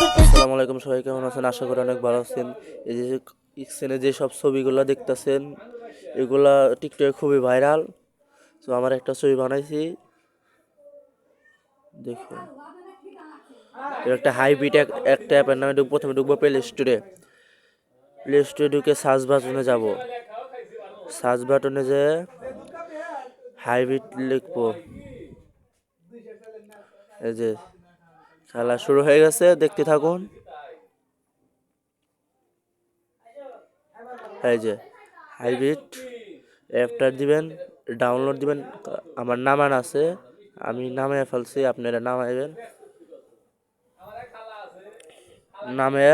আসসালামু আলাইকুম, সবাই কেমন আছেন? আশা করি অনেক ভালো আছেন। এই যে স্ক্রিনে যে সব ছবিগুলো দেখতেছেন, এগুলা টিকটকে খুবই ভাইরাল। তো আমার একটা ছবি বানাইছি, দেখুন। এর একটা হাইব্রিড একটা অ্যাপের নামে প্রথমে ঢুকবো প্লে স্টোরে ঢুকে সার্চ বাটনে যাব। সার্চ বাটনে যে হাইব্রিড লিখবো, এই যে খেলা শুরু হয়ে গেছে, দেখতে থাকুন। এই যে হাইব্রিড অ্যাপটা দিবেন, ডাউনলোড দিবেন। আমার নামান আছে, আমি নামায় ফেলছি, আপনারা নামাইবেন। নামে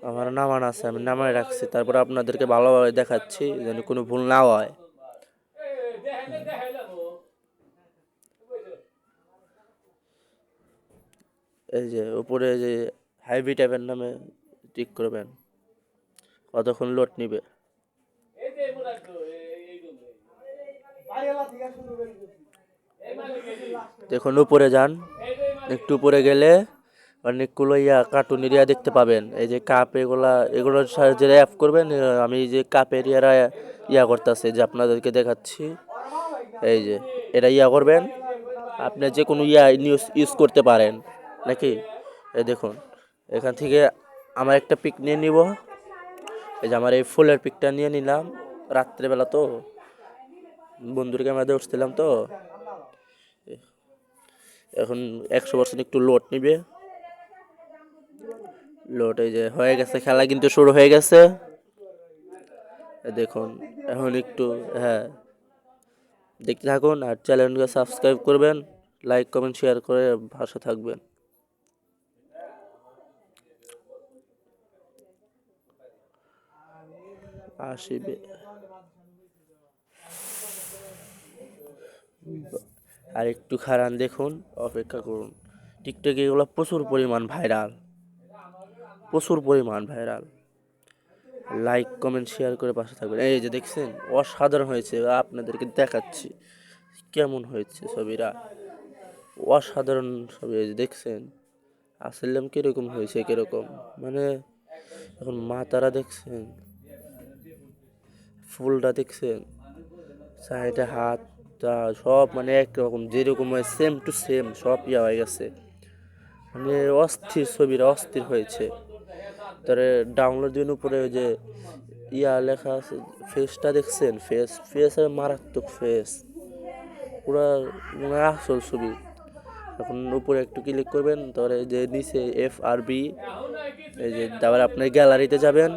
আমার নামান আছে, আমি নামায় রাখছি। তারপর আপনাদেরকে ভালোভাবে দেখাচ্ছি যেন কোনো ভুল না হয়। এই যে উপরে যে হাইব্রিড অ্যাপের নামে টিক করবেন, কতক্ষণ লোড নিবে। দেখুন উপরে যান, একটু উপরে গেলে অনেকগুলো কার্টুন এরিয়া দেখতে পাবেন। এই যে কাপ, এগুলোর সাহায্যে অ্যাপ করবেন। আমি এই যে কাপের করতেছে, যে আপনাদেরকে দেখাচ্ছি। এই যে এটা করবেন, আপনি যে কোনো ইউজ করতে পারেন নাকি। এই দেখুন, এখান থেকে আমার একটা পিক নিয়ে নিব। এই যে আমার এই ফুলের পিকটা নিয়ে নিলাম, রাত্রেবেলা তো বন্ধুর ক্যামেরা উঠছিলাম তো। এখন 100% একটু লোড নিবে। লোড এই যে হয়ে গেছে, খেলা কিন্তু শুরু হয়ে গেছে। দেখুন এখন একটু, হ্যাঁ, দেখতে থাকুন। আর চ্যানেলকে সাবস্ক্রাইব করবেন, লাইক কমেন্ট শেয়ার করে ভাষা থাকবেন। আসিবে, আর একটু খারান, দেখুন, অপেক্ষা করুন। টিকটকে এগুলো প্রচুর পরিমাণ ভাইরাল। লাইক কমেন্ট শেয়ার করে পাশে থাকবেন। এই যে দেখছেন, অসাধারণ হয়েছে। আপনাদেরকে দেখাচ্ছি কেমন হয়েছে ছবিটা, অসাধারণ ছবি। এই যে দেখছেন আসলাম কিরকম হয়েছে, কিরকম মানে এখন মাতারা দেখছেন, ফুলটা দেখছেন, সাইডে হাতটা সব মানে একরকম, যেরকম হয় সেম টু সেম সব হয়ে গেছে। মানে অস্থির, ছবিটা অস্থির হয়েছে। তারে ডাউনলোড দিন উপরে ওই যে লেখা আছে, ফেসটা দেখছেন, ফেসের মারাত্মক ফেস, পুরা মানে আসল ছবি। এখন উপরে একটু ক্লিক করবেন, তারপরে যে নিচে FRB, এই যে তারপর আপনার গ্যালারিতে যাবেন,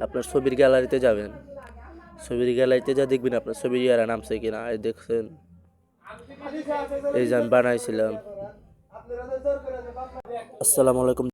আপনার ছবির গ্যালারিতে যাবেন। ছবির গ্যালারিতে যা দেখবেন আপনার ছবির নামছে কিনা। এই দেখছেন, এই যে আমি বানাইছিলাম। আসসালামু আলাইকুম।